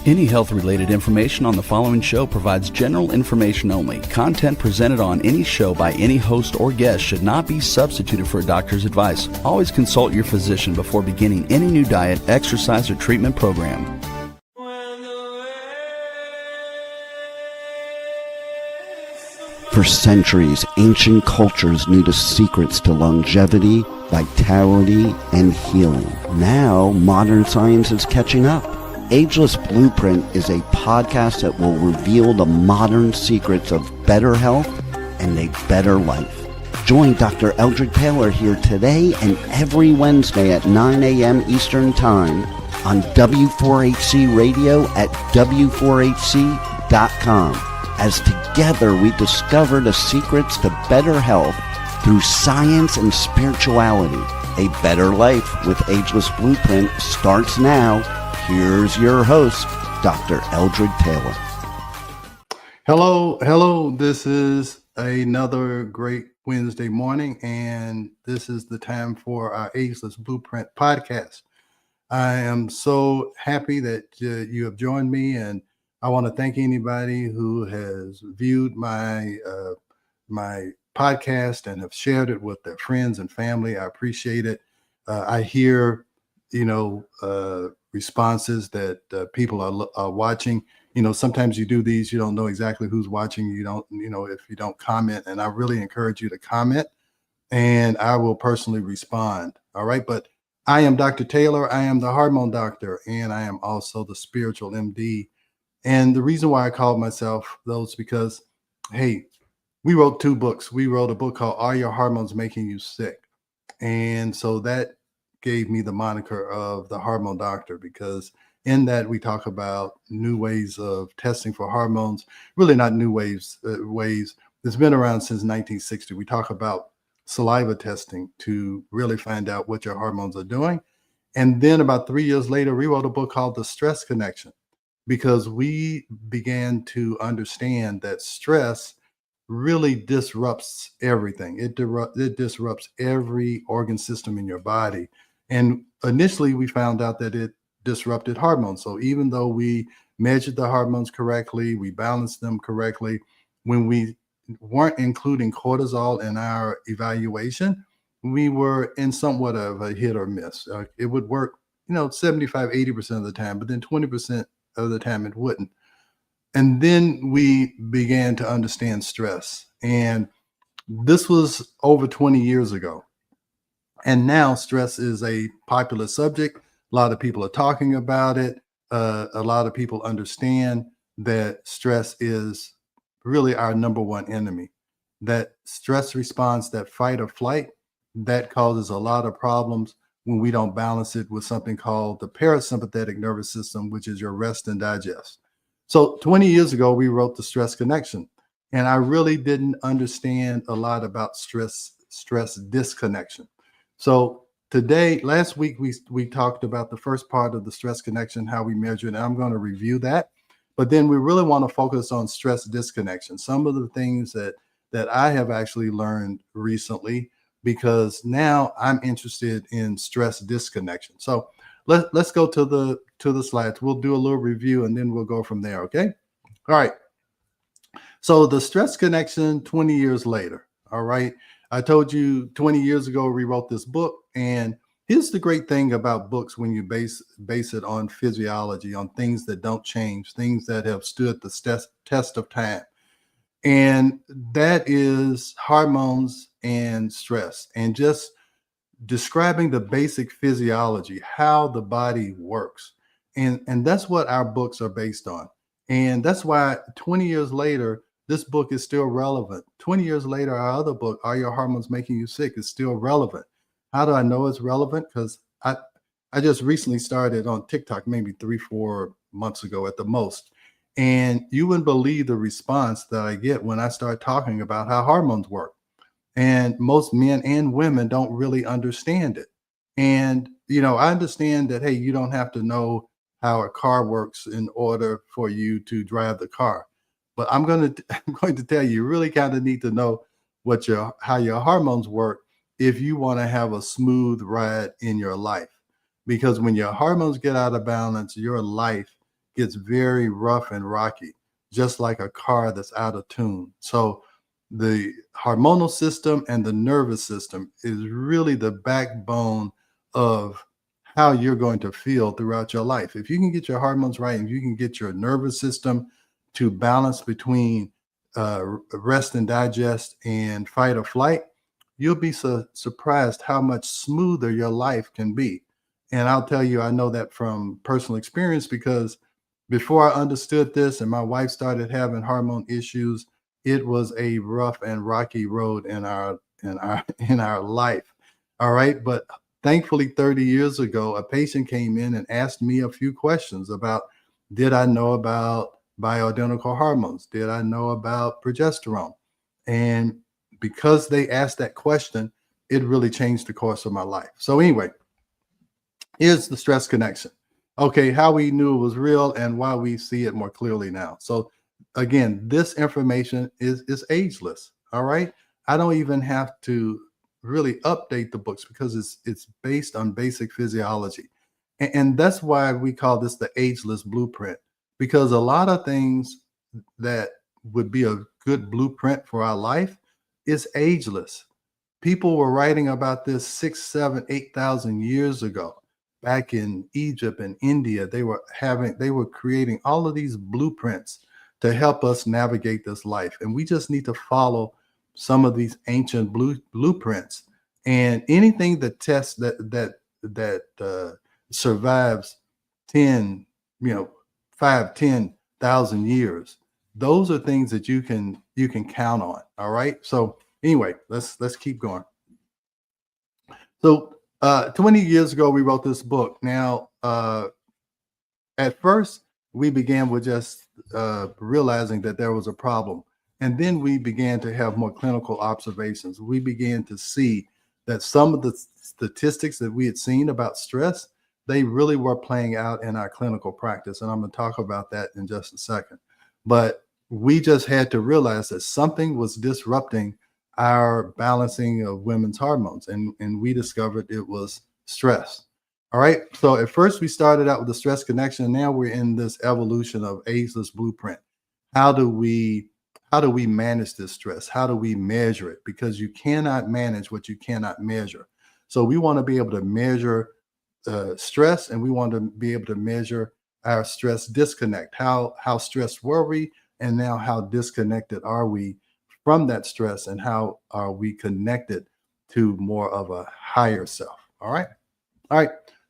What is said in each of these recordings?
Any health-related information on the following show provides general information only. Content presented on any show by any host or guest should not be substituted for a doctor's advice. Always consult your physician before beginning any new diet, exercise, or treatment program. For centuries, ancient cultures knew the secrets to longevity, vitality, and healing. Now, modern science is catching up. Ageless Blueprint is a podcast that will reveal the modern secrets of better health and a better life. Join Dr. Ava Taylor here today and every Wednesday at 9 a.m. Eastern Time on W4HC Radio at W4HC.com. As together we discover the secrets to better health through science and spirituality. A better life with Ageless Blueprint starts now. Here's your host, Dr. Ava Taylor. Hello. This is another great Wednesday morning, and this is the time for our Ageless Blueprint podcast. I am so happy that you have joined me, and I want to thank anybody who has viewed my podcast and have shared it with their friends and family. I appreciate it. I hear, responses that people are watching. Sometimes you do these, you don't know exactly who's watching. You don't, if you don't comment, and I really encourage you to comment, and I will personally respond. All right. But I am Dr. Taylor. I am the hormone doctor, and I am also the spiritual MD. And the reason why I called myself those because, hey, we wrote two books. We wrote a book called Are Your Hormones Making You Sick? And so that gave me the moniker of the hormone doctor, because in that we talk about new ways of testing for hormones, really not new ways. It's been around since 1960. We talk about saliva testing to really find out what your hormones are doing. And then about 3 years later, we wrote a book called The Stress Connection, because we began to understand that stress really disrupts everything. It disrupts every organ system in your body. And initially, we found out that it disrupted hormones. So even though we measured the hormones correctly, we balanced them correctly, when we weren't including cortisol in our evaluation, we were in somewhat of a hit or miss. It would work, 75, 80% of the time, but then 20% of the time it wouldn't. And then we began to understand stress. And this was over 20 years ago. And now stress is a popular subject. A lot of people are talking about it. A lot of people understand that stress is really our number one enemy. That stress response, that fight or flight, that causes a lot of problems when we don't balance it with something called the parasympathetic nervous system, which is your rest and digest. So 20 years ago, we wrote The Stress Connection, and I really didn't understand a lot about stress disconnection. So last week, we talked about the first part of the stress connection, how we measure it, and I'm going to review that. But then we really want to focus on stress disconnection, some of the things that I have actually learned recently, because now I'm interested in stress disconnection. So let's go to the slides. We'll do a little review, and then we'll go from there, okay? All right. So the stress connection 20 years later, all right? I told you 20 years ago we wrote this book, and here's the great thing about books when you base it on physiology, on things that don't change, things that have stood the test of time. And that is hormones and stress, and just describing the basic physiology, how the body works. And that's what our books are based on. And that's why 20 years later, this book is still relevant. 20 years later, our other book, Are Your Hormones Making You Sick?, is still relevant. How do I know it's relevant? Because I just recently started on TikTok, maybe 3-4 months ago at the most. And you wouldn't believe the response that I get when I start talking about how hormones work. And most men and women don't really understand it. And, I understand that, hey, you don't have to know how a car works in order for you to drive the car. But I'm going to tell you really kind of need to know how your hormones work if you want to have a smooth ride in your life. Because when your hormones get out of balance, your life gets very rough and rocky, just like a car that's out of tune. So the hormonal system and the nervous system is really the backbone of how you're going to feel throughout your life. If you can get your hormones right and you can get your nervous system to balance between rest and digest and fight or flight, you'll be surprised how much smoother your life can be. And I'll tell you, I know that from personal experience, because before I understood this and my wife started having hormone issues, it was a rough and rocky road in our life. All right. But thankfully, 30 years ago, a patient came in and asked me a few questions about, did I know about bioidentical hormones? Did I know about progesterone? And because they asked that question, it really changed the course of my life. So anyway, here's the stress connection. Okay, how we knew it was real and why we see it more clearly now. So again, this information is ageless. All right. I don't even have to really update the books because it's based on basic physiology. And that's why we call this the ageless blueprint, because a lot of things that would be a good blueprint for our life is ageless. People were writing about this 6, 7, 8,000 years ago. Back in Egypt and India, they were creating all of these blueprints to help us navigate this life. And we just need to follow some of these ancient blueprints. And anything that tests that survives 10, 5, 10,000 years, those are things that you can count on. All right. So anyway, let's keep going. So 20 years ago, we wrote this book. Now, at first, we began with just realizing that there was a problem. And then we began to have more clinical observations. We began to see that some of the statistics that we had seen about stress, they really were playing out in our clinical practice. And I'm going to talk about that in just a second. But we just had to realize that something was disrupting our balancing of women's hormones. And we discovered it was stress. All right. So at first we started out with the stress connection. And now we're in this evolution of Ageless Blueprint. How do we manage this stress? How do we measure it? Because you cannot manage what you cannot measure. So we want to be able to measure stress, and we want to be able to measure our stress disconnect. How stressed were we? And now how disconnected are we from that stress, and how are we connected to more of a higher self? All right.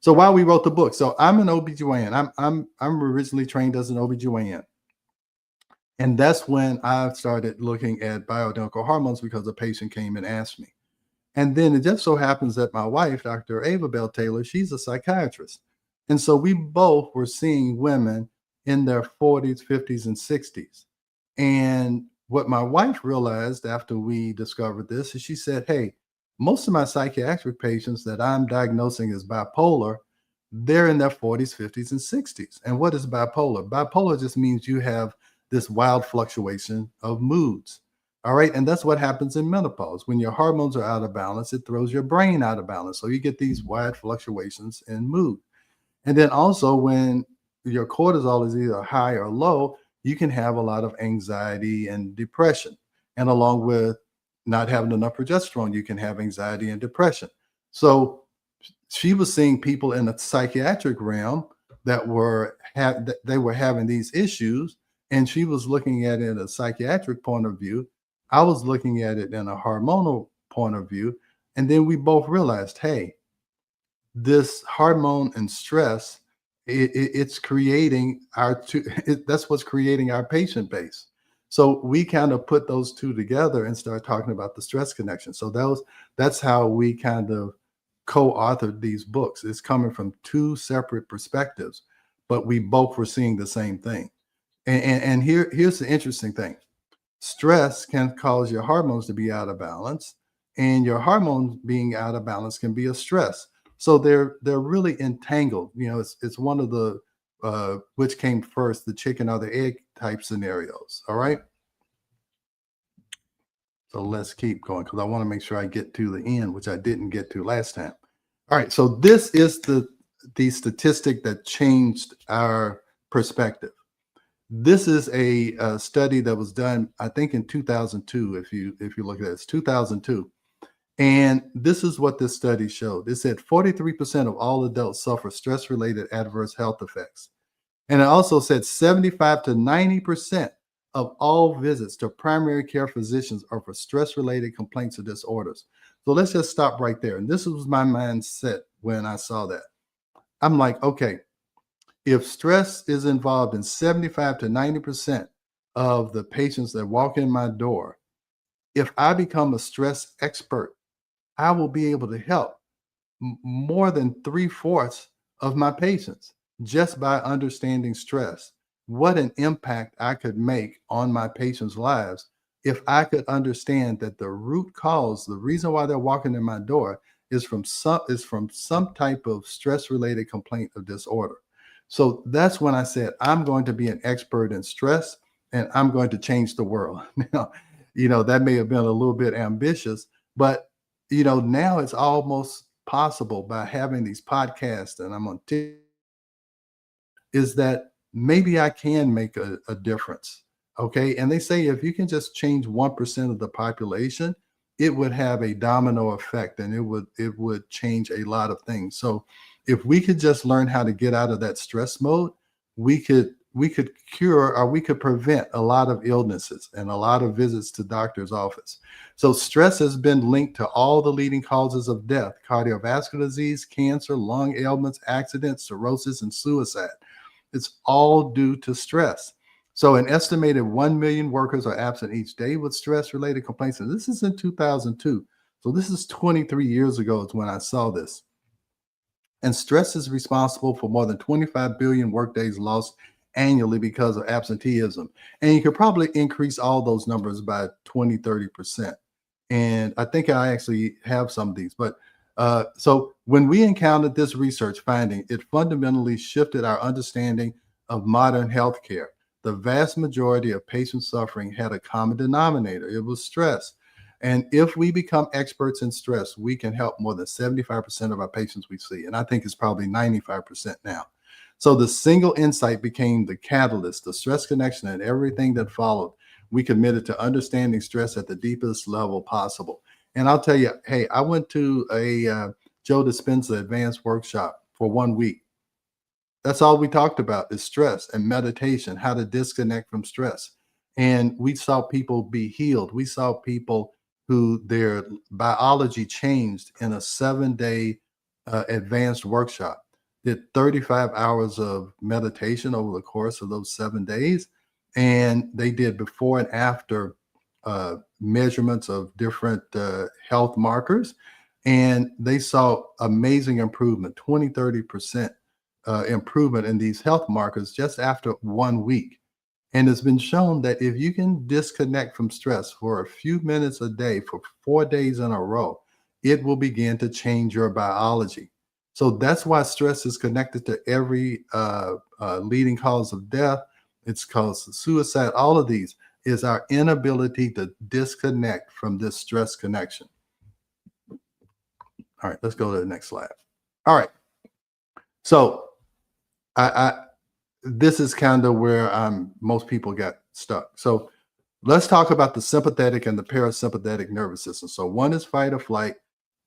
So while we wrote the book, so I'm an OBGYN. I'm originally trained as an OBGYN. And that's when I started looking at bioidentical hormones, because a patient came and asked me. And then it just so happens that my wife, Dr. Ava Bell-Taylor, she's a psychiatrist. And so we both were seeing women in their 40s, 50s, and 60s. And what my wife realized after we discovered this is she said, hey, most of my psychiatric patients that I'm diagnosing as bipolar, they're in their 40s, 50s, and 60s. And what is bipolar? Bipolar just means you have this wild fluctuation of moods. All right. And that's what happens in menopause. When your hormones are out of balance, it throws your brain out of balance. So you get these wide fluctuations in mood. And then also when your cortisol is either high or low, you can have a lot of anxiety and depression. And along with not having enough progesterone, you can have anxiety and depression. So she was seeing people in the psychiatric realm that were having these issues, and she was looking at it in a psychiatric point of view. I was looking at it in a hormonal point of view. And then we both realized, hey, this hormone and stress, it's creating that's what's creating our patient base. So we kind of put those two together and start talking about the stress connection. So that's how we kind of co-authored these books. It's coming from two separate perspectives, but we both were seeing the same thing. And here's the interesting thing. Stress can cause your hormones to be out of balance, and your hormones being out of balance can be a stress. So they're really entangled. It's one of the which came first, the chicken or the egg type scenarios. All right. So let's keep going, because I want to make sure I get to the end, which I didn't get to last time. All right. So this is the statistic that changed our perspective. This is a study that was done, I think, in 2002. If you look at it, it's 2002. And this is what this study showed. It said 43% of all adults suffer stress-related adverse health effects. And it also said 75 to 90% of all visits to primary care physicians are for stress-related complaints or disorders. So let's just stop right there. And this was my mindset when I saw that. I'm like, okay, if stress is involved in 75 to 90% of the patients that walk in my door, if I become a stress expert, I will be able to help more than 3/4 of my patients just by understanding stress. What an impact I could make on my patients' lives if I could understand that the root cause, the reason why they're walking in my door, is from some type of stress-related complaint or disorder. So that's when I said I'm going to be an expert in stress and I'm going to change the world. Now, that may have been a little bit ambitious, but now it's almost possible by having these podcasts and I'm on TikTok, is that maybe I can make a difference. Okay. And they say if you can just change 1% of the population, it would have a domino effect and it would change a lot of things. So if we could just learn how to get out of that stress mode, we could cure or we could prevent a lot of illnesses and a lot of visits to doctor's office. So stress has been linked to all the leading causes of death: cardiovascular disease, cancer, lung ailments, accidents, cirrhosis, and suicide. It's all due to stress. So an estimated 1 million workers are absent each day with stress-related complaints. And this is in 2002. So this is 23 years ago is when I saw this. And stress is responsible for more than 25 billion workdays lost annually because of absenteeism. And you could probably increase all those numbers by 20, 30%. And I think I actually have some of these. But so when we encountered this research finding, it fundamentally shifted our understanding of modern healthcare. The vast majority of patients suffering had a common denominator. It was stress. And if we become experts in stress, we can help more than 75% of our patients we see. And I think it's probably 95% now. So the single insight became the catalyst, the stress connection, and everything that followed. We committed to understanding stress at the deepest level possible. And I'll tell you, hey, I went to a Joe Dispenza advanced workshop for 1 week. That's all we talked about is stress and meditation, how to disconnect from stress. And we saw people be healed. We saw people who their biology changed in a 7-day advanced workshop. Did 35 hours of meditation over the course of those 7 days. And they did before and after measurements of different health markers. And they saw amazing improvement, 20, 30% improvement in these health markers just after 1 week. And it's been shown that if you can disconnect from stress for a few minutes a day for 4 days in a row, it will begin to change your biology. So that's why stress is connected to every leading cause of death. It's caused suicide. All of these is our inability to disconnect from this stress connection. All right, let's go to the next slide. All right. So this is kind of where most people got stuck. So let's talk about the sympathetic and the parasympathetic nervous system. So one is fight or flight,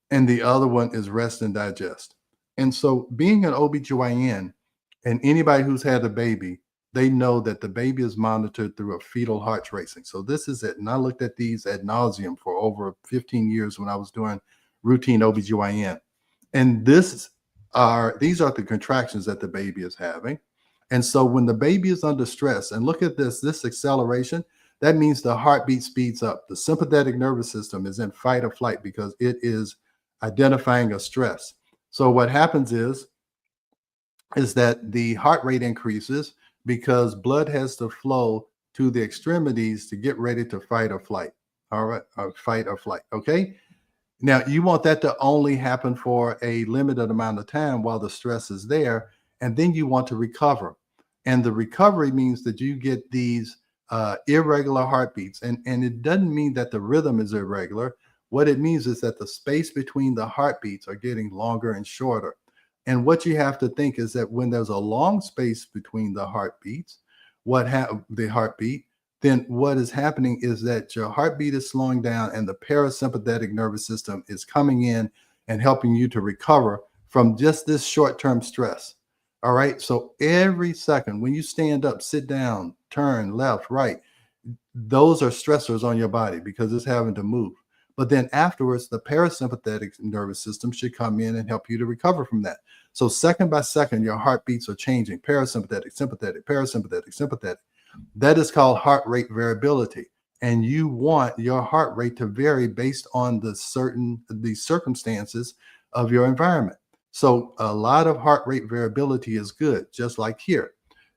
and the other one is rest and digest. And so being an OBGYN and anybody who's had a baby, they know that the baby is monitored through a fetal heart tracing. So this is it. And I looked at these ad nauseum for over 15 years when I was doing routine OBGYN. And these are the contractions that the baby is having. And so when the baby is under stress, and look at this acceleration, that means the heartbeat speeds up. The sympathetic nervous system is in fight or flight because it is identifying a stress. So what happens is that the heart rate increases because blood has to flow to the extremities to get ready to fight or flight. All right, fight or flight. Okay. Now you want that to only happen for a limited amount of time while the stress is there, and then you want to recover. And the recovery means that you get these irregular heartbeats, and it doesn't mean that the rhythm is irregular. What it means is that the space between the heartbeats are getting longer and shorter. And what you have to think is that when there's a long space between the heartbeats, the heartbeat, then what is happening is that your heartbeat is slowing down and the parasympathetic nervous system is coming in and helping you to recover from just this short-term stress. All right. So every second when you stand up, sit down, turn left, right, those are stressors on your body because it's having to move. But then afterwards, the parasympathetic nervous system should come in and help you to recover from that. So second by second, your heartbeats are changing: parasympathetic, sympathetic, parasympathetic, sympathetic. That is called heart rate variability. And you want your heart rate to vary based on the circumstances of your environment. So a lot of heart rate variability is good, just like here.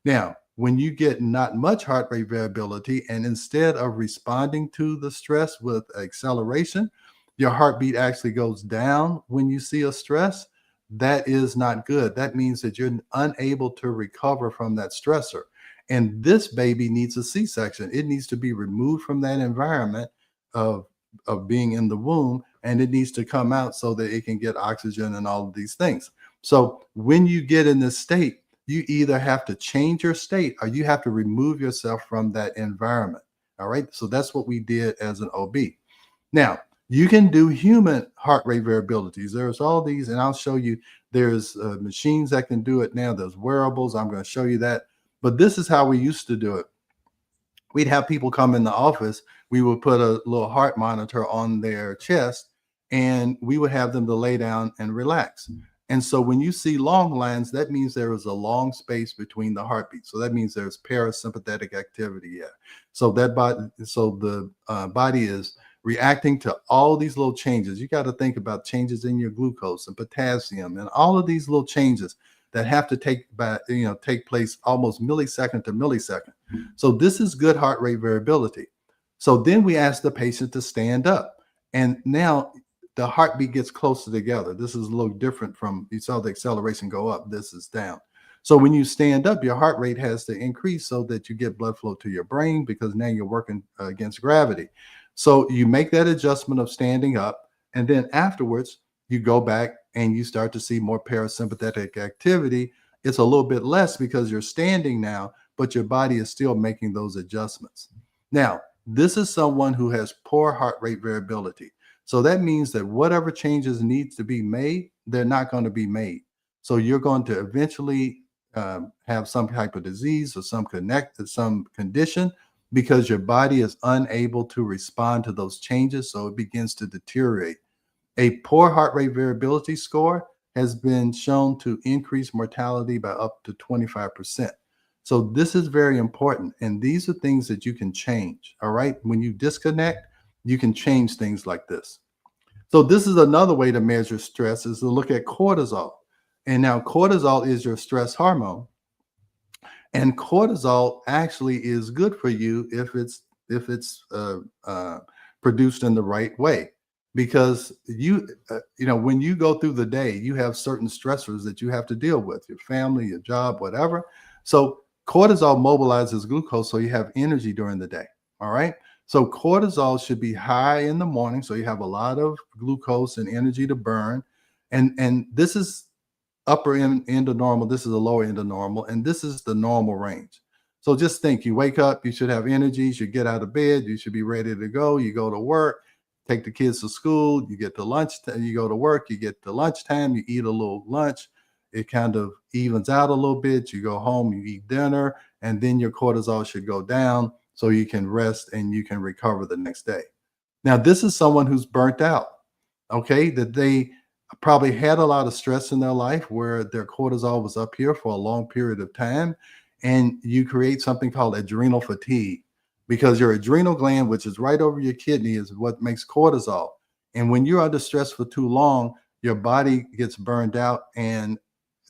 Now, when you get not much heart rate variability, and instead of responding to the stress with acceleration, your heartbeat actually goes down when you see a stress, that is not good. That means that you're unable to recover from that stressor. And this baby needs a C-section. It needs to be removed from that environment of, of being in the womb, and it needs to come out so that it can get oxygen and all of these things. So when you get in this state, you either have to change your state or you have to remove yourself from that environment. All right. So that's what we did as an OB. Now, you can do human heart rate variabilities. There's all these, and I'll show you. There's machines that can do it now. There's wearables. I'm going to show you that. But this is how we used to do it. We'd have people come in the office. We would put a little heart monitor on their chest, and we would have them to lay down and relax. And so when you see long lines, that means there is a long space between the heartbeats. So that means there's parasympathetic activity here. So the body is reacting to all these little changes. You got to think about changes in your glucose and potassium and all of these little changes that have to take place almost millisecond to millisecond. So this is good heart rate variability. So then we ask the patient to stand up, and now the heartbeat gets closer together. This is a little different from, you saw the acceleration go up, this is down. So when you stand up, your heart rate has to increase so that you get blood flow to your brain, because now you're working against gravity. So you make that adjustment of standing up, and then afterwards you go back and you start to see more parasympathetic activity. It's a little bit less because you're standing now, but your body is still making those adjustments. Now, this is someone who has poor heart rate variability. So that means that whatever changes needs to be made, they're not going to be made. So you're going to eventually have some type of disease or some condition, because your body is unable to respond to those changes. So it begins to deteriorate. A poor heart rate variability score has been shown to increase mortality by up to 25%. So this is very important. And these are things that you can change. All right. When you disconnect, you can change things like this. So this is another way to measure stress, is to look at cortisol. And now cortisol is your stress hormone. And cortisol actually is good for you if it's produced in the right way, because when you go through the day, you have certain stressors that you have to deal with: your family, your job, whatever. So cortisol mobilizes glucose, so you have energy during the day. All right. So cortisol should be high in the morning, so you have a lot of glucose and energy to burn. And this is upper end of normal. This is the lower end of normal, and this is the normal range. So just think: you wake up, you should have energy, you should get out of bed, you should be ready to go. You go to work, take the kids to school, you get to lunch, you go to work, you get to lunchtime, you eat a little lunch. It kind of evens out a little bit. You go home, you eat dinner, and then your cortisol should go down so you can rest and you can recover the next day. Now, this is someone who's burnt out, okay, that they probably had a lot of stress in their life where their cortisol was up here for a long period of time, and you create something called adrenal fatigue, because your adrenal gland, which is right over your kidney, is what makes cortisol. And when you're under stress for too long, your body gets burned out, and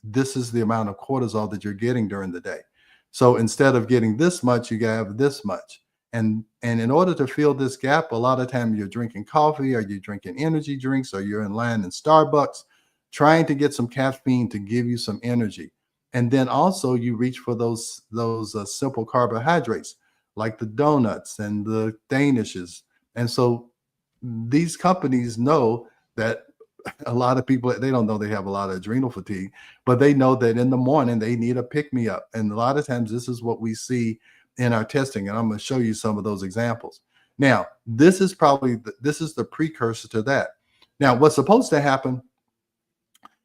this is the amount of cortisol that you're getting during the day. So instead of getting this much, you have this much. And in order to fill this gap, a lot of time you're drinking coffee, or you're drinking energy drinks, or you're in line in Starbucks trying to get some caffeine to give you some energy. And then also you reach for those simple carbohydrates like the donuts and the danishes. And so these companies know that a lot of people, they don't know they have a lot of adrenal fatigue, but they know that in the morning they need a pick-me-up. And a lot of times this is what we see in our testing. And I'm going to show you some of those examples. Now, this is the precursor to that. Now, what's supposed to happen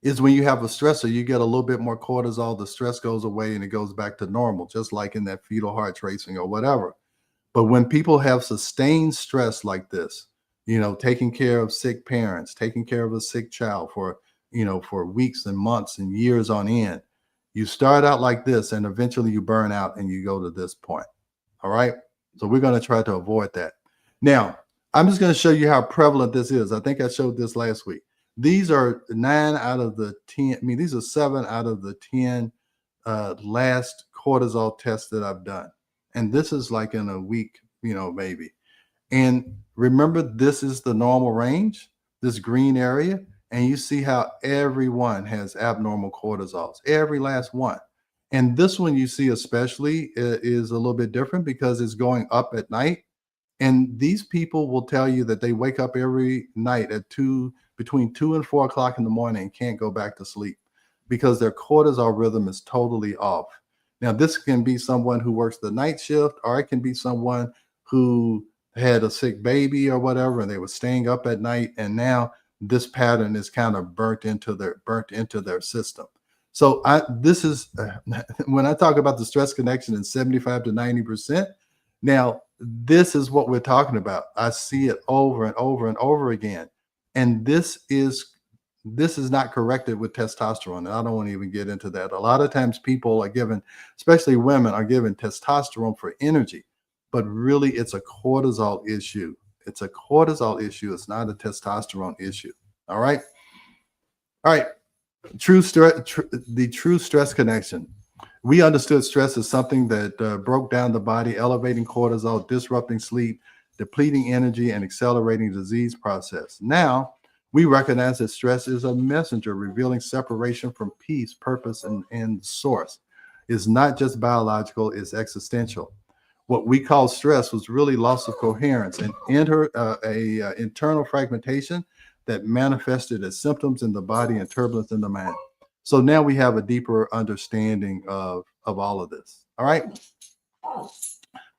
is when you have a stressor, you get a little bit more cortisol, the stress goes away and it goes back to normal, just like in that fetal heart racing or whatever. But when people have sustained stress like this, taking care of sick parents, taking care of a sick child for weeks and months and years on end, you start out like this and eventually you burn out and you go to this point. All right. So we're going to try to avoid that. Now, I'm just going to show you how prevalent this is. I think I showed this last week. These are 9 out of the 10. I mean, these are 7 out of the 10 last cortisol tests that I've done. And this is like in a week, maybe. And remember, this is the normal range, this green area. And you see how everyone has abnormal cortisols, every last one. And this one you see especially is a little bit different because it's going up at night. And these people will tell you that they wake up every night at between 2 and 4 o'clock in the morning and can't go back to sleep because their cortisol rhythm is totally off. Now, this can be someone who works the night shift, or it can be someone who had a sick baby or whatever, and they were staying up at night. And now this pattern is kind of burnt into their system. So this is when I talk about the stress connection in 75 to 90%. Now, this is what we're talking about. I see it over and over and over again. And this is not corrected with testosterone. And I don't want to even get into that. A lot of times people are given, especially women, are given testosterone for energy, but really it's a cortisol issue. It's a cortisol issue. It's not a testosterone issue. All right. All right. The true stress connection. We understood stress as something that broke down the body, elevating cortisol, disrupting sleep, depleting energy, and accelerating disease process. Now, we recognize that stress is a messenger revealing separation from peace, purpose, and source. It's not just biological, it's existential. What we call stress was really loss of coherence and internal fragmentation that manifested as symptoms in the body and turbulence in the mind. So now we have a deeper understanding of all of this. All right.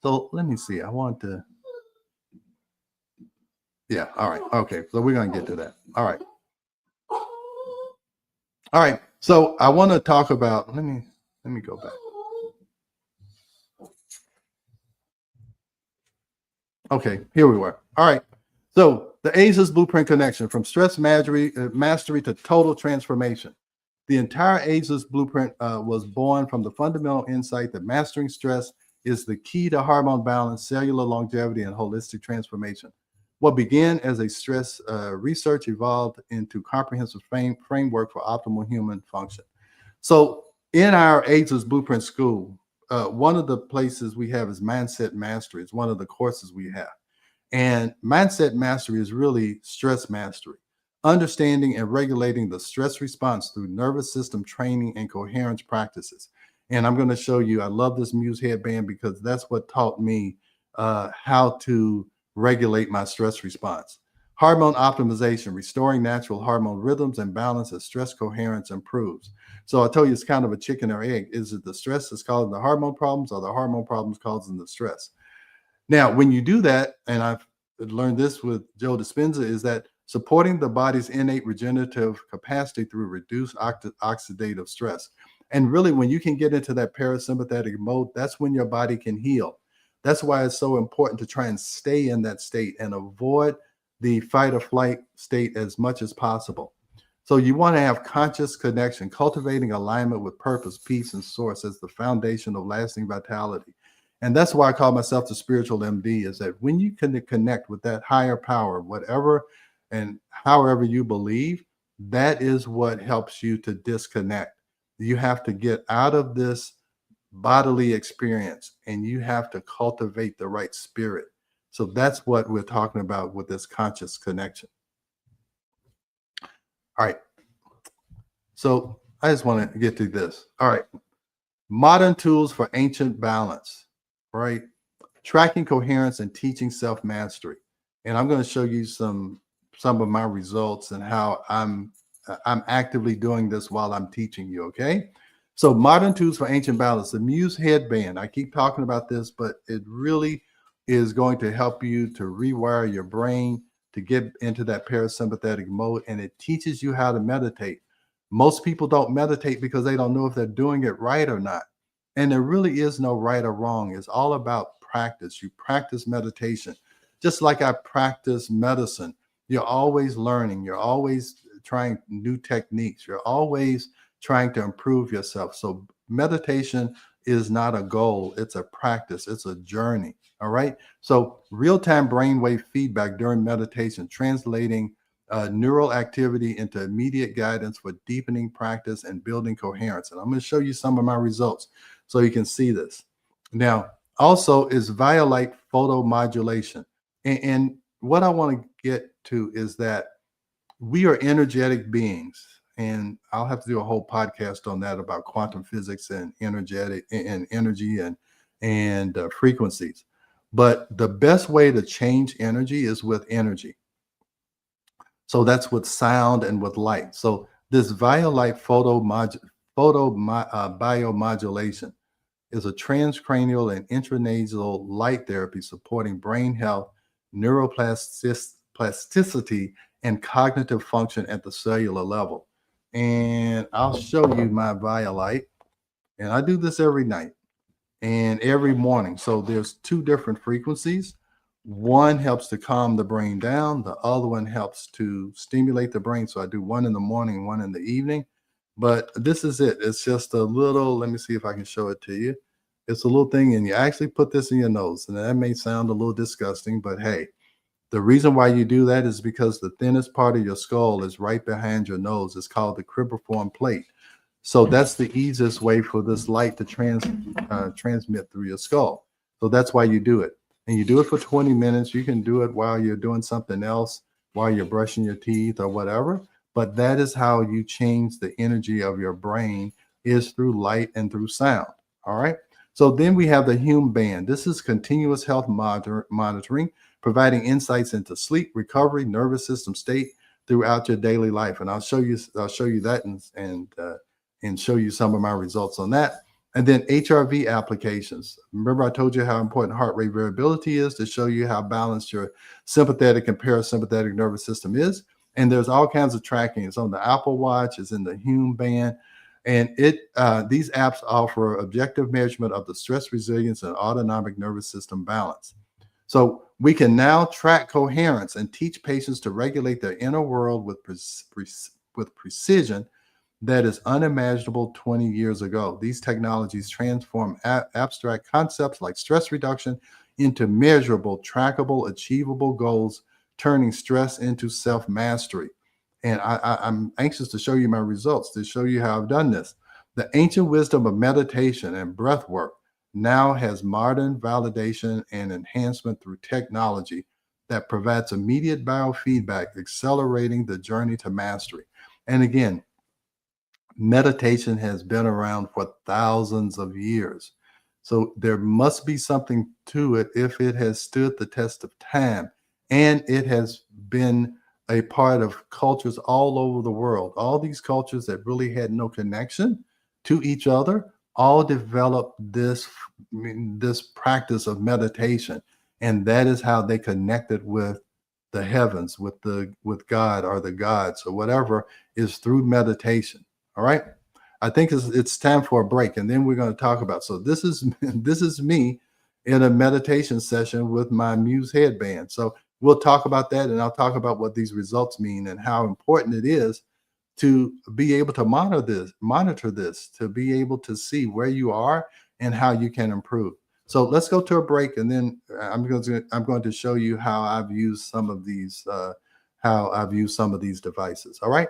So let me see. I want to. Yeah. All right. Okay. So we're going to get to that. All right. All right. So I want to talk about, let me go back. Okay. Here we were. All right. So the Ageless Blueprint connection from stress mastery to total transformation. The entire Ageless Blueprint was born from the fundamental insight that mastering stress is the key to hormone balance, cellular longevity, and holistic transformation. What began as a stress research evolved into comprehensive framework for optimal human function. So in our Ageless Blueprint school, one of the places we have is Mindset Mastery. It's one of the courses we have. And Mindset Mastery is really stress mastery, understanding and regulating the stress response through nervous system training and coherence practices. And I'm going to show you, I love this Muse headband because that's what taught me how to regulate my stress response. Hormone optimization, restoring natural hormone rhythms and balance as stress coherence improves. So I told you it's kind of a chicken or egg. Is it the stress that's causing the hormone problems or the hormone problems causing the stress? Now, when you do that, and I've learned this with Joe Dispenza, is that supporting the body's innate regenerative capacity through reduced oxidative stress. And really, when you can get into that parasympathetic mode, that's when your body can heal. That's why it's so important to try and stay in that state and avoid the fight or flight state as much as possible. So you want to have conscious connection, cultivating alignment with purpose, peace, and source as the foundation of lasting vitality. And that's why I call myself the spiritual MD, is that when you can connect with that higher power, whatever and however you believe, that is what helps you to disconnect. You have to get out of this bodily experience and you have to cultivate the right spirit. So that's what we're talking about with this conscious connection. All right. So I just want to get to this. All right. Modern tools for ancient balance, right? Tracking coherence and teaching self-mastery. And I'm going to show you some some of my results and how I'm actively doing this while I'm teaching you. Okay. So modern tools for ancient balance, the Muse headband. I keep talking about this, but it really is going to help you to rewire your brain to get into that parasympathetic mode. And it teaches you how to meditate. Most people don't meditate because they don't know if they're doing it right or not. And there really is no right or wrong. It's all about practice. You practice meditation. Just like I practice medicine, you're always learning. You're always trying new techniques. You're always trying to improve yourself. So meditation is not a goal. It's a practice. It's a journey. All right. So real-time brainwave feedback during meditation, translating neural activity into immediate guidance for deepening practice and building coherence. And I'm going to show you some of my results so you can see this. Now, also is violet photomodulation. And what I want to get to is that we are energetic beings. And I'll have to do a whole podcast on that about quantum physics and energetic and energy and frequencies. But the best way to change energy is with energy. So that's with sound and with light. So this violet biomodulation is a transcranial and intranasal light therapy supporting brain health, neuroplasticity, and cognitive function at the cellular level. And I'll show you my violet. And I do this every night and every morning. So there's two different frequencies. One helps to calm the brain down. The other one helps to stimulate the brain. So I do one in the morning, one in the evening. But this is it. It's just a little, let me see if I can show it to you. It's a little thing, and you actually put this in your nose. And that may sound a little disgusting, but hey, the reason why you do that is because the thinnest part of your skull is right behind your nose. It's called the cribriform plate. So that's the easiest way for this light to transmit through your skull. So that's why you do it. And you do it for 20 minutes. You can do it while you're doing something else, while you're brushing your teeth or whatever. But that is how you change the energy of your brain, is through light and through sound. All right. So then we have the Hume band. This is continuous health monitoring, providing insights into sleep, recovery, nervous system state throughout your daily life. And I'll show you that and show you some of my results on that. And then HRV applications. Remember I told you how important heart rate variability is to show you how balanced your sympathetic and parasympathetic nervous system is. And there's all kinds of tracking. It's on the Apple Watch, it's in the Hume band. And these apps offer objective measurement of the stress resilience and autonomic nervous system balance. So we can now track coherence and teach patients to regulate their inner world with precision that is unimaginable 20 years ago. These technologies transform abstract concepts like stress reduction into measurable, trackable, achievable goals, turning stress into self-mastery. And I'm anxious to show you my results, to show you how I've done this. The ancient wisdom of meditation and breath work now has modern validation and enhancement through technology that provides immediate biofeedback, accelerating the journey to mastery. And again, meditation has been around for thousands of years. So there must be something to it if it has stood the test of time. And it has been a part of cultures all over the world. All these cultures that really had no connection to each other all developed this practice of meditation. And that is how they connected with the heavens, with God or the gods or whatever, is through meditation. All right. I think it's time for a break, and then we're going to talk about. So this is me in a meditation session with my Muse headband. So we'll talk about that, and I'll talk about what these results mean and how important it is to be able to monitor this, to be able to see where you are and how you can improve. So let's go to a break, and then I'm going to show you how I've used some of these devices. All right.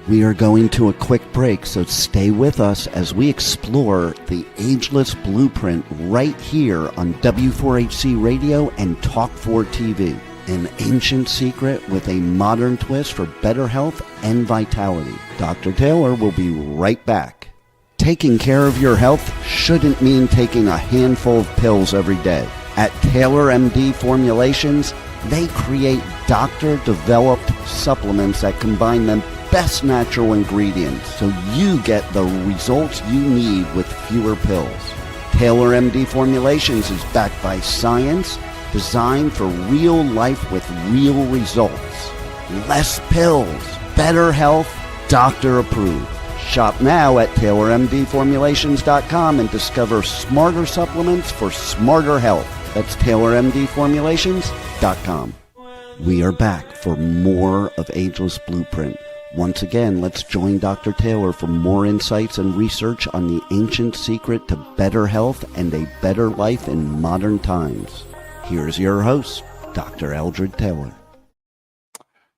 We are going to a quick break, so stay with us as we explore the Ageless Blueprint right here on W4HC Radio and Talk4 TV. An ancient secret with a modern twist for better health and vitality. Dr. Taylor will be right back. Taking care of your health shouldn't mean taking a handful of pills every day. At Taylor MD Formulations, They create doctor-developed supplements that combine the best natural ingredients so you get the results you need with fewer pills. Taylor MD Formulations is backed by science, designed for real life with real results. Less pills, better health, doctor approved. Shop now at TaylorMDFormulations.com and discover smarter supplements for smarter health. That's TaylorMDFormulations.com. We are back for more of Ageless Blueprint. Once again, let's join Dr. Taylor for more insights and research on the ancient secret to better health and a better life in modern times. Here's your host, Dr. Eldred Taylor.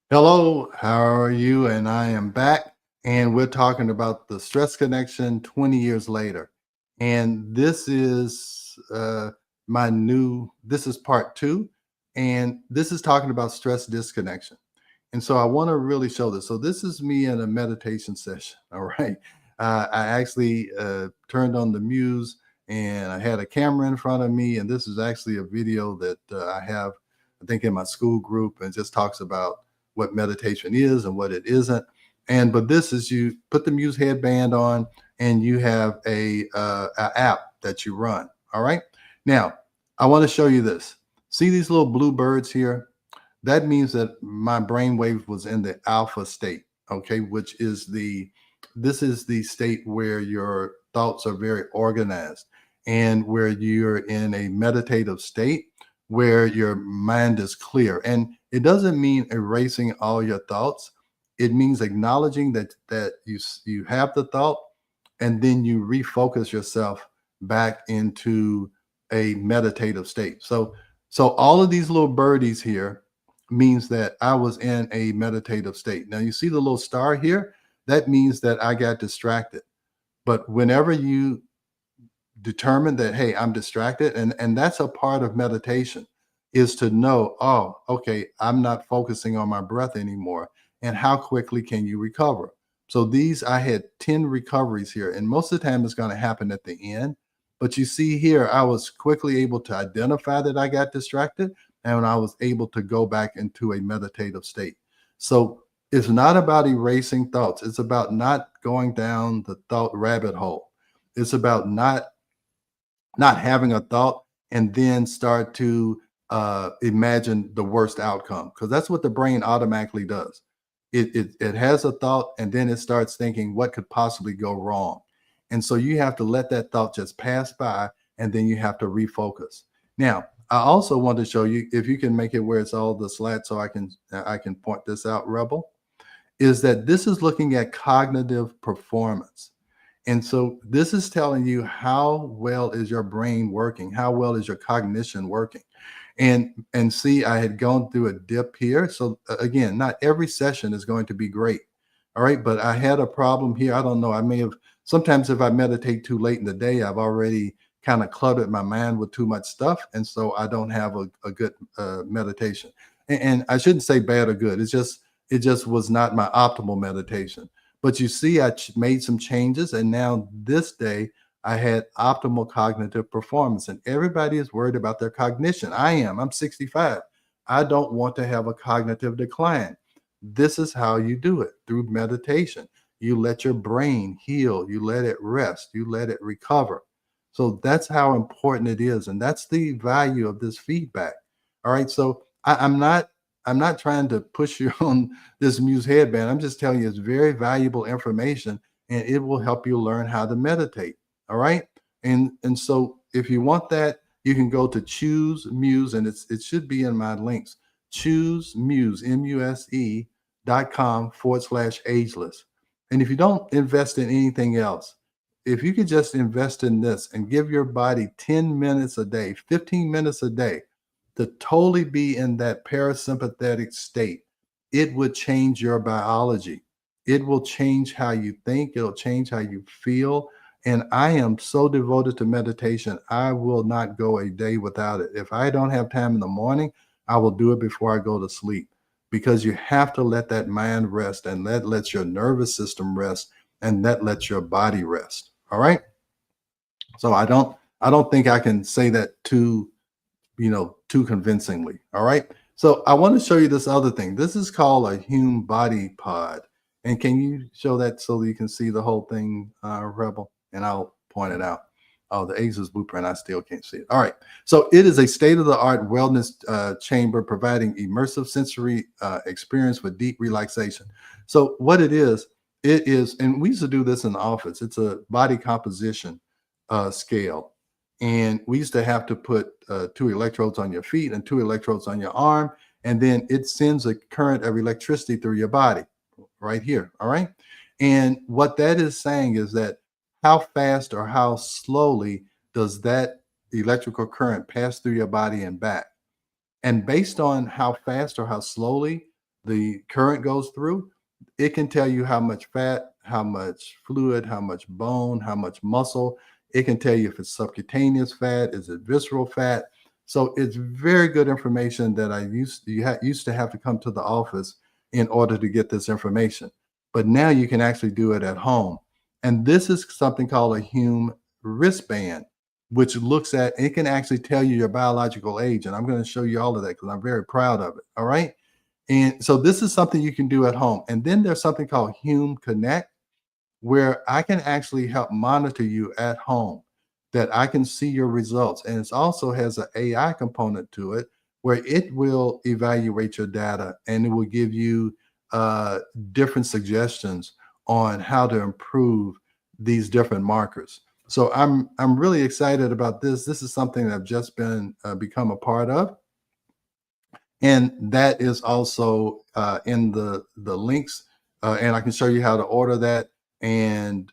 Hello, how are you? And I am back, and we're talking about the stress connection 20 years later. And this is this is part 2, and this is talking about stress disconnection. And so I want to really show this. So this is me in a meditation session. All right. I actually turned on the Muse, and I had a camera in front of me. And this is actually a video that I have, I think, in my school group, and just talks about what meditation is and what it isn't. But this is, you put the Muse headband on, and you have a app that you run. All right. Now, I want to show you this. See these little blue birds here? That means that my brainwave was in the alpha state, okay, which is this is the state where your thoughts are very organized and where you're in a meditative state where your mind is clear. And it doesn't mean erasing all your thoughts. It means acknowledging that you have the thought, and then you refocus yourself back into a meditative state. So all of these little birdies here means that I was in a meditative state. Now you see the little star here, that means that I got distracted. But whenever you determine that, hey, I'm distracted, and that's a part of meditation, is to know, oh, okay, I'm not focusing on my breath anymore. And how quickly can you recover? So I had 10 recoveries here, and most of the time it's going to happen at the end. But you see here, I was quickly able to identify that I got distracted, and I was able to go back into a meditative state. So it's not about erasing thoughts. It's about not going down the thought rabbit hole. It's about not having a thought and then start to imagine the worst outcome, because that's what the brain automatically does. It has a thought, and then it starts thinking what could possibly go wrong. And so you have to let that thought just pass by, and then you have to refocus. Now, I also want to show you, if you can make it where it's all the slats, so I can point this out, Rebel, is that this is looking at cognitive performance. And so this is telling you how well is your brain working, how well is your cognition working. And see, I had gone through a dip here. So again, not every session is going to be great. All right. But I had a problem here. I don't know. I may have, sometimes if I meditate too late in the day, I've already kind of cluttered my mind with too much stuff. And so I don't have a good meditation. And I shouldn't say bad or good. It just was not my optimal meditation. But you see, I made some changes. And now this day I had optimal cognitive performance. And everybody is worried about their cognition. I am. I'm 65. I don't want to have a cognitive decline. This is how you do it, through meditation. You let your brain heal. You let it rest. You let it recover. So that's how important it is. And that's the value of this feedback. All right. So I'm not trying to push you on this Muse headband. I'm just telling you it's very valuable information, and it will help you learn how to meditate. All right. And so if you want that, you can go to Choose Muse, and it should be in my links. Choose Muse, MUSE.com/ageless. And if you don't invest in anything else, if you could just invest in this and give your body 10 minutes a day, 15 minutes a day to totally be in that parasympathetic state, it would change your biology. It will change how you think. It'll change how you feel. And I am so devoted to meditation, I will not go a day without it. If I don't have time in the morning, I will do it before I go to sleep, because you have to let that mind rest, and that lets your nervous system rest, and that lets your body rest. All right. So I don't think I can say that too convincingly. All right. So I want to show you this other thing. This is called a Hume body pod. And can you show that so you can see the whole thing, Rebel? And I'll point it out. Oh, the Ageless Blueprint, I still can't see it. All right. So it is a state-of-the-art wellness chamber providing immersive sensory experience with deep relaxation. So what it is, and we used to do this in the office. It's a body composition scale. And we used to have to put 2 electrodes on your feet and 2 electrodes on your arm. And then it sends a current of electricity through your body right here. All right. And what that is saying is that how fast or how slowly does that electrical current pass through your body and back? And based on how fast or how slowly the current goes through, it can tell you how much fat, how much fluid, how much bone, how much muscle. It can tell you if it's subcutaneous fat, is it visceral fat. So it's very good information that I used to have to come to the office in order to get this information. But now you can actually do it at home. And this is something called a Hume wristband, which looks at, it can actually tell you your biological age. And I'm going to show you all of that because I'm very proud of it. All right. And so this is something you can do at home. And then there's something called Hume Connect, where I can actually help monitor you at home, that I can see your results. And it also has an AI component to it where it will evaluate your data and it will give you different suggestions on how to improve these different markers. So I'm really excited about this. This is something that I've just been become a part of. And that is also in the links. And I can show you how to order that. And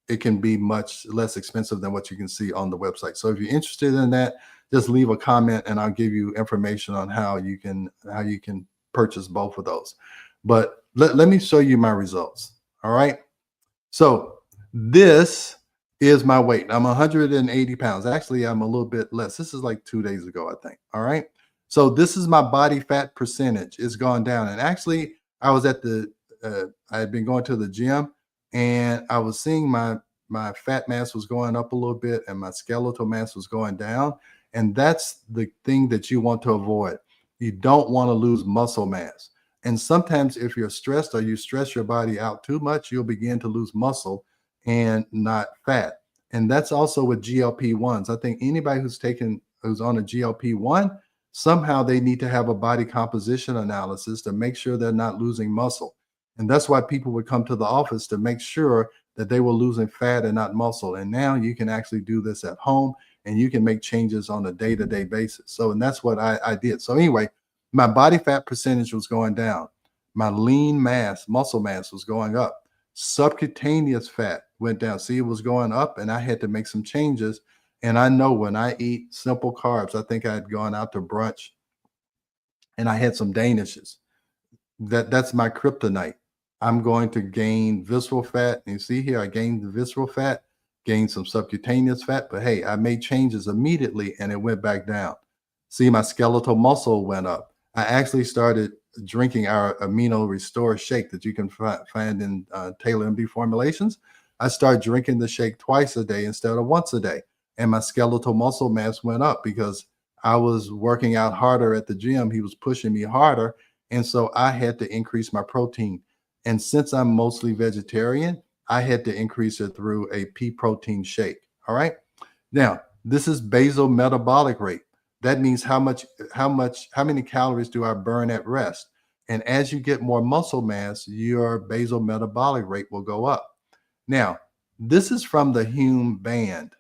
it can be much less expensive than what you can see on the website. So if you're interested in that, just leave a comment and I'll give you information on how you can purchase both of those. But let me show you my results. All right. So this is my weight. I'm 180 pounds. Actually, I'm a little bit less. This is like 2 days ago, I think. All right. So this is my body fat percentage. It's gone down. And actually, I was at I had been going to the gym and I was seeing my fat mass was going up a little bit and my skeletal mass was going down. And that's the thing that you want to avoid. You don't want to lose muscle mass. And sometimes if you're stressed or you stress your body out too much, you'll begin to lose muscle and not fat. And that's also with GLP-1s. I think anybody who's on a GLP-1, somehow they need to have a body composition analysis to make sure they're not losing muscle. And that's why people would come to the office to make sure that they were losing fat and not muscle. And now you can actually do this at home and you can make changes on a day-to-day basis. So, and that's what I did. So anyway, my body fat percentage was going down. My lean mass, muscle mass was going up. Subcutaneous fat went down. See, it was going up and I had to make some changes. And I know when I eat simple carbs, I think I had gone out to brunch and I had some Danishes. That's my kryptonite. I'm going to gain visceral fat. And you see here, I gained the visceral fat, gained some subcutaneous fat, but hey, I made changes immediately and it went back down. See, my skeletal muscle went up. I actually started drinking our amino restore shake that you can find in Taylor MD formulations. I started drinking the shake twice a day instead of once a day. And my skeletal muscle mass went up because I was working out harder at the gym. He was pushing me harder. And so I had to increase my protein. And since I'm mostly vegetarian, I had to increase it through a pea protein shake. All right. Now, this is basal metabolic rate. That means how many calories do I burn at rest? And as you get more muscle mass, your basal metabolic rate will go up. Now, this is from the Hume band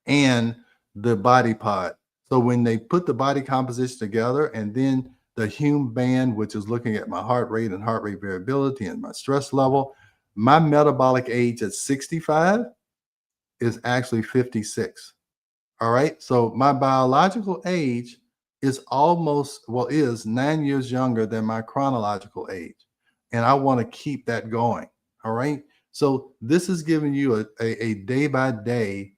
and the body pod. So when they put the body composition together and then the Hume band, which is looking at my heart rate and heart rate variability and my stress level, my metabolic age at 65 is actually 56. All right. So my biological age is is 9 years younger than my chronological age. And I want to keep that going. All right. So this is giving you a day by day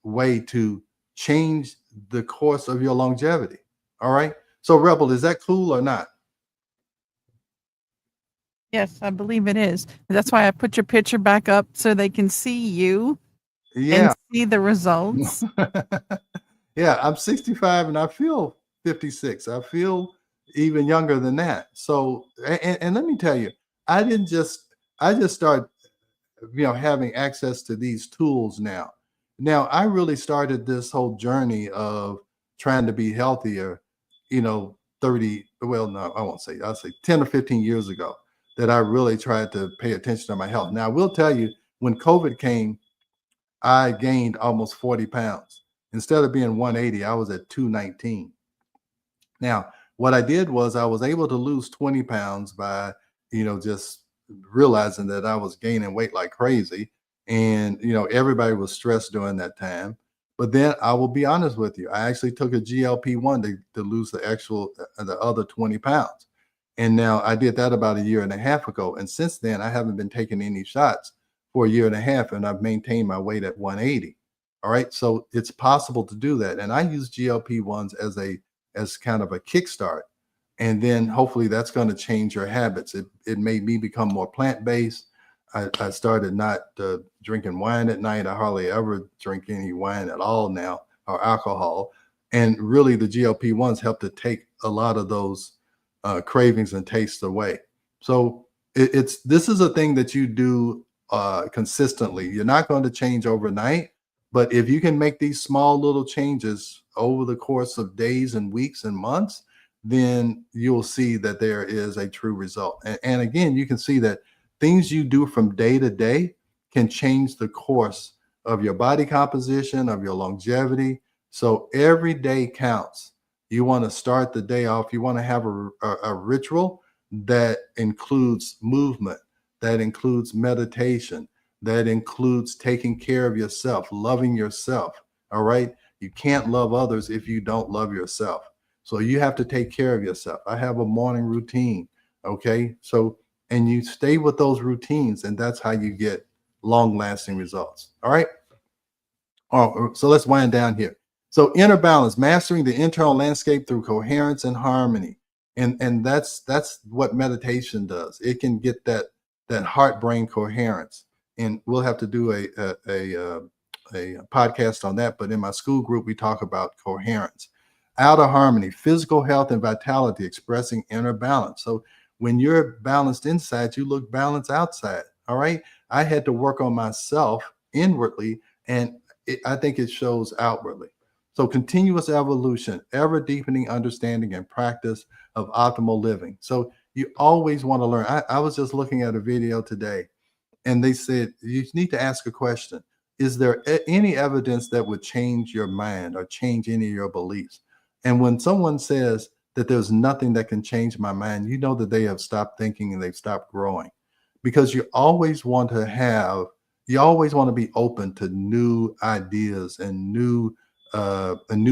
way to change the course of your longevity. All right. So Rebel, is that cool or not? Yes, I believe it is. That's why I put your picture back up so they can see you Yeah. and see the results. Yeah, I'm 65 and I feel 56. I feel even younger than that. So, and let me tell you, I didn't just, I just started, having access to these tools now. Now, I really started this whole journey of trying to be healthier, 30, well, no, I won't say, I'll say 10 or 15 years ago that I really tried to pay attention to my health. Now, I will tell you, when COVID came, I gained almost 40 pounds. Instead of being 180, I was at 219. Now, what I did was I was able to lose 20 pounds by, just realizing that I was gaining weight like crazy. And, everybody was stressed during that time. But then I will be honest with you, I actually took a GLP-1 to lose the other 20 pounds. And now I did that about a year and a half ago. And since then, I haven't been taking any shots for a year and a half, and I've maintained my weight at 180. All right. So it's possible to do that. And I use GLP-1s as kind of a kickstart. And then hopefully that's going to change your habits. It made me become more plant-based. I started not drinking wine at night. I hardly ever drink any wine at all now, or alcohol. And really the GLP-1s help to take a lot of those cravings and tastes away. So this is a thing that you do consistently. You're not going to change overnight, but if you can make these small little changes over the course of days and weeks and months, then you'll see that there is a true result. And again, you can see that things you do from day to day can change the course of your body composition, of your longevity. So every day counts. You want to start the day off. You want to have a ritual that includes movement, that includes meditation, that includes taking care of yourself, loving yourself. All right. You can't love others if you don't love yourself. So you have to take care of yourself. I have a morning routine. Okay. So, and you stay with those routines, and that's how you get long lasting results. All right. So let's wind down here. So inner balance, mastering the internal landscape through coherence and harmony. And that's what meditation does. It can get that heart brain coherence. And we'll have to do a podcast on that. But in my school group, we talk about coherence. Outer harmony, physical health and vitality, expressing inner balance. So when you're balanced inside, you look balanced outside. All right. I had to work on myself inwardly, and I think it shows outwardly. So continuous evolution, ever deepening understanding and practice of optimal living. So you always want to learn. I was just looking at a video today, and they said you need to ask a question. Is there any evidence that would change your mind or change any of your beliefs? And when someone says that there's nothing that can change my mind, you know that they have stopped thinking and they've stopped growing, because you always want to be open to new ideas and new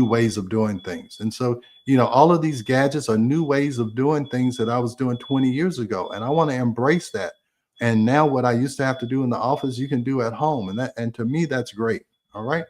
ways of doing things. And so, all of these gadgets are new ways of doing things that I was doing 20 years ago. And I want to embrace that. And now what I used to have to do in the office, you can do at home. And to me, that's great. All right.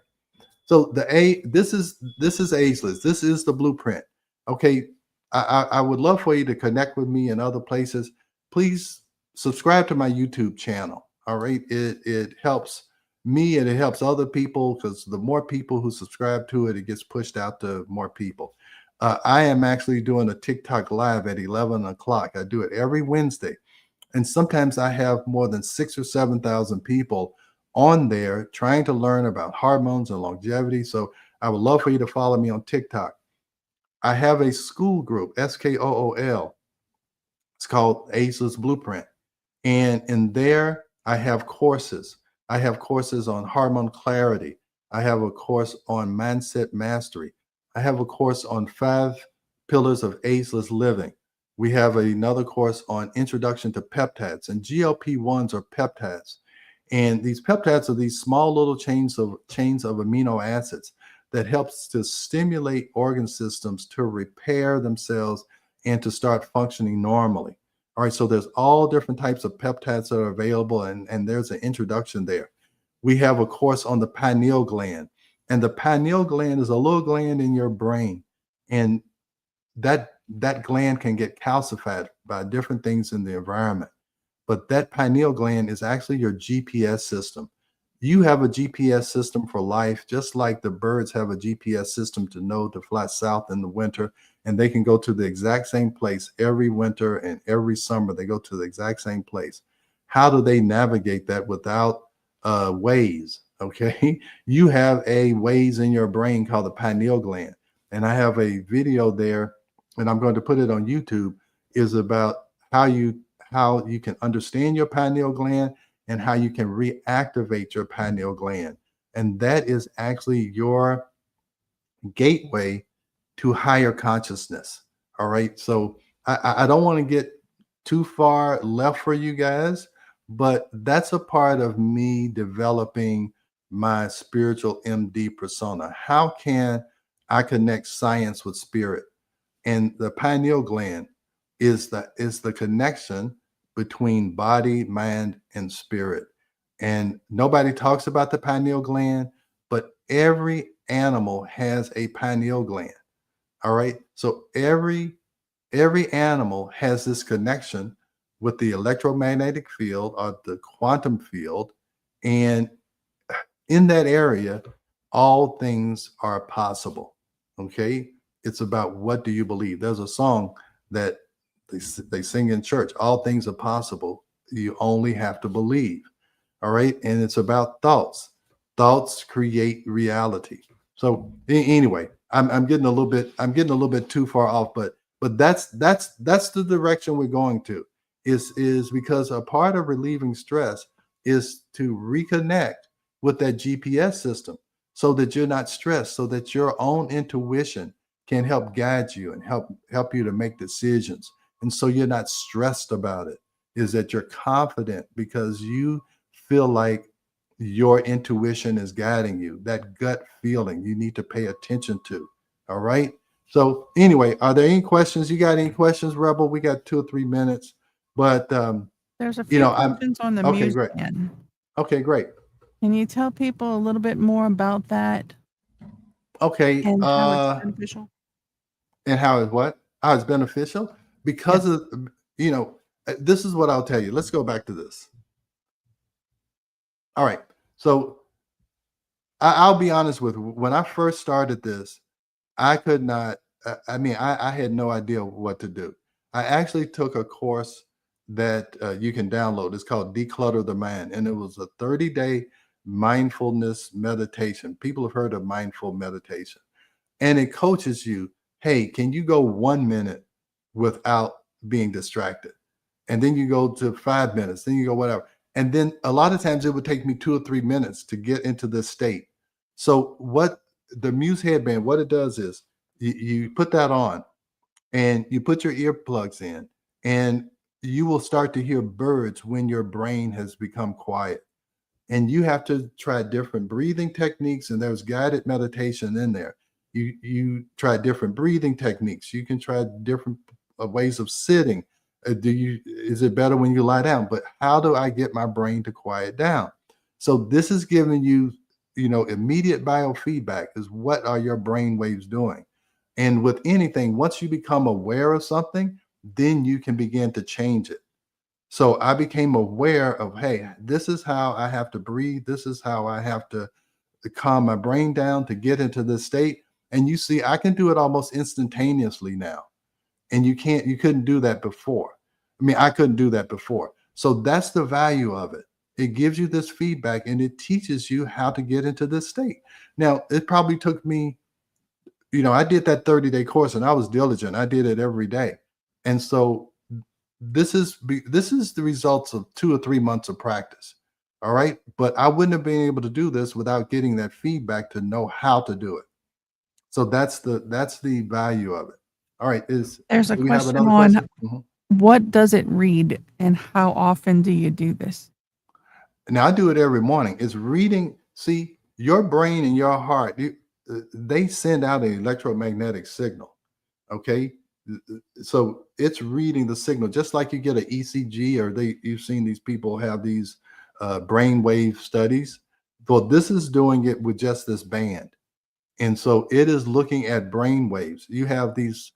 So this is Ageless. This is the blueprint. Okay. I would love for you to connect with me in other places. Please subscribe to my YouTube channel. All right. It helps me and it helps other people, because the more people who subscribe to it, it gets pushed out to more people. I am actually doing a TikTok live at 11 o'clock. I do it every Wednesday. And sometimes I have more than 6,000 or 7,000 people on there trying to learn about hormones and longevity. So I would love for you to follow me on TikTok. I have a school group, SKOOL. It's called Ageless Blueprint. And in there, I have courses. I have courses on hormone clarity. I have a course on mindset mastery. I have a course on 5 pillars of ageless living. We have another course on introduction to peptides, and GLP-1s are peptides. And these peptides are these small little chains of amino acids that helps to stimulate organ systems to repair themselves and to start functioning normally. All right, so there's all different types of peptides that are available, and there's an introduction there. We have a course on the pineal gland, and the pineal gland is a little gland in your brain, and that gland can get calcified by different things in the environment. But that pineal gland is actually your GPS system. You have a GPS system for life, just like the birds have a GPS system to know to fly south in the winter, and they can go to the exact same place every winter and every summer. They go to the exact same place. How do they navigate that without Waze? Okay, you have a Waze in your brain called the pineal gland, and I have a video there, and I'm going to put it on YouTube. Is about how you can understand your pineal gland and how you can reactivate your pineal gland. And that is actually your gateway to higher consciousness. All right. So I don't want to get too far left for you guys, but that's a part of me developing my spiritual MD persona. How can I connect science with spirit? And the pineal gland is the connection between body, mind, and spirit. And nobody talks about the pineal gland, but every animal has a pineal gland. All right. So every animal has this connection with the electromagnetic field or the quantum field. And in that area, all things are possible. Okay. It's about what do you believe? There's a song that they sing in church. All things are possible. You only have to believe. All right. And it's about thoughts. Thoughts create reality. So anyway, I'm getting a little bit too far off, but that's the direction we're going to is because a part of relieving stress is to reconnect with that GPS system so that you're not stressed, so that your own intuition can help guide you and help you to make decisions. And so you're not stressed about it, is that you're confident because you feel like your intuition is guiding you, that gut feeling you need to pay attention to. All right. So anyway, are there any questions? You got any questions, Rebel? We got 2 or 3 minutes, but There's a few questions on the okay, Muse great. band. Okay, great. Can you tell people a little bit more about that Okay. and how it's beneficial? And how is what? How it's beneficial? Because Yes. of, this is what I'll tell you. Let's go back to this. All right. So I'll be honest with you. When I first started this, I could not, I had no idea what to do. I actually took a course that you can download. It's called Declutter the Mind. And it was a 30-day mindfulness meditation. People have heard of mindful meditation. And it coaches you, hey, can you go 1 minute without being distracted? And then you go to 5 minutes, then you go whatever. And then a lot of times it would take me 2 or 3 minutes to get into this state. So what the Muse headband, what it does is you put that on and you put your earplugs in and you will start to hear birds when your brain has become quiet. And you have to try different breathing techniques, and there's guided meditation in there. You try different breathing techniques. You can try different ways of sitting. Is it better when you lie down? But how do I get my brain to quiet down? So this is giving you, immediate biofeedback is what are your brain waves doing? And with anything, once you become aware of something, then you can begin to change it. So I became aware of, hey, this is how I have to breathe. This is how I have to calm my brain down to get into this state. And you see, I can do it almost instantaneously now. And you couldn't do that before. I couldn't do that before. So that's the value of it. It gives you this feedback and it teaches you how to get into this state. Now, it probably took me, I did that 30-day course and I was diligent. I did it every day. And so this is the results of 2 or 3 months of practice. All right. But I wouldn't have been able to do this without getting that feedback to know how to do it. So that's the value of it. All right. There's a Do we have question another on question? Mhm. what does it read and how often do you do this? Now I do it every morning. It's reading. See, your brain and your heart, they send out an electromagnetic signal. Okay. So it's reading the signal, just like you get an ECG or you've seen these people have these brainwave studies. Well, this is doing it with just this band. And so it is looking at brain waves. You have these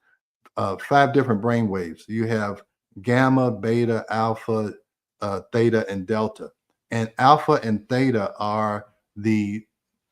5 different brain waves. You have gamma, beta, alpha, theta, and delta. And alpha and theta are the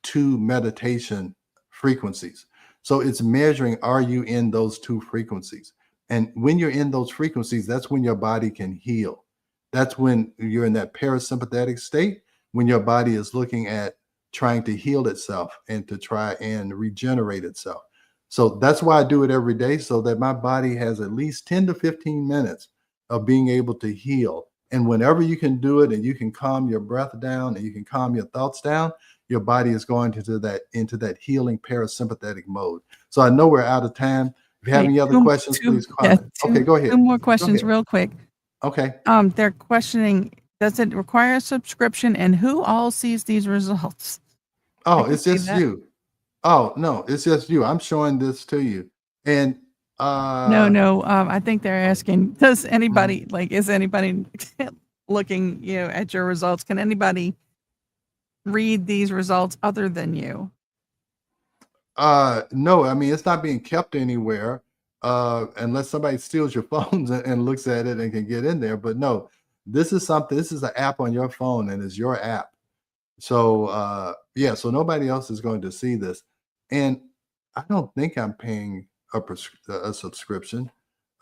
two meditation frequencies. So it's measuring, are you in those two frequencies? And when you're in those frequencies, that's when your body can heal. That's when you're in that parasympathetic state, when your body is looking at trying to heal itself and to try and regenerate itself. So that's why I do it every day, so that my body has at least 10 to 15 minutes of being able to heal. And whenever you can do it and you can calm your breath down and you can calm your thoughts down, your body is going into that healing parasympathetic mode. So I know we're out of time. If you have any other questions, please comment. Okay, go ahead. Two more questions real quick. Okay. They're questioning, does it require a subscription, and who all sees these results? Oh, it's just you. Oh, no, it's just you. I'm showing this to you. And No, I think they're asking, does anybody, is anybody looking, at your results? Can anybody read these results other than you? No, I mean, it's not being kept anywhere unless somebody steals your phones and looks at it and can get in there. But no, this is an app on your phone, and it's your app. So yeah, so nobody else is going to see this. And I don't think I'm paying a subscription.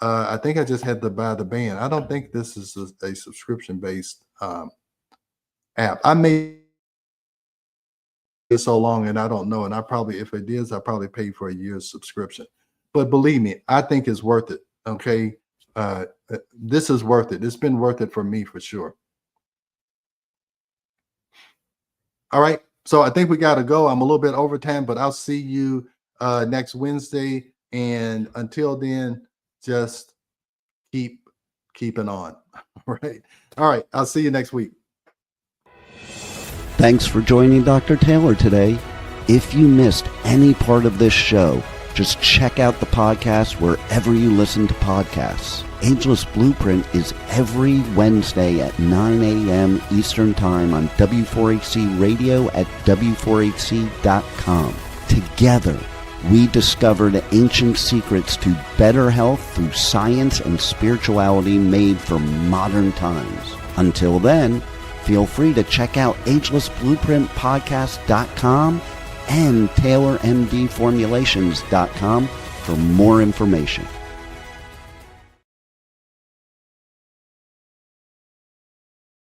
I think I just had to buy the band. I don't think this is a subscription-based app. I may so long and I don't know. And if it is, I probably paid for a year's subscription. But believe me, I think it's worth it. Okay. This is worth it. It's been worth it for me for sure. All right. So I think we got to go. I'm a little bit over time, but I'll see you next Wednesday. And until then, just keep keeping on. All right. All right. I'll see you next week. Thanks for joining Dr. Taylor today. If you missed any part of this show, just check out the podcast wherever you listen to podcasts. Ageless Blueprint is every Wednesday at 9 a.m. Eastern Time on W4HC Radio at W4HC.com. Together, we discovered ancient secrets to better health through science and spirituality made for modern times. Until then, feel free to check out agelessblueprintpodcast.com and taylormdformulations.com for more information.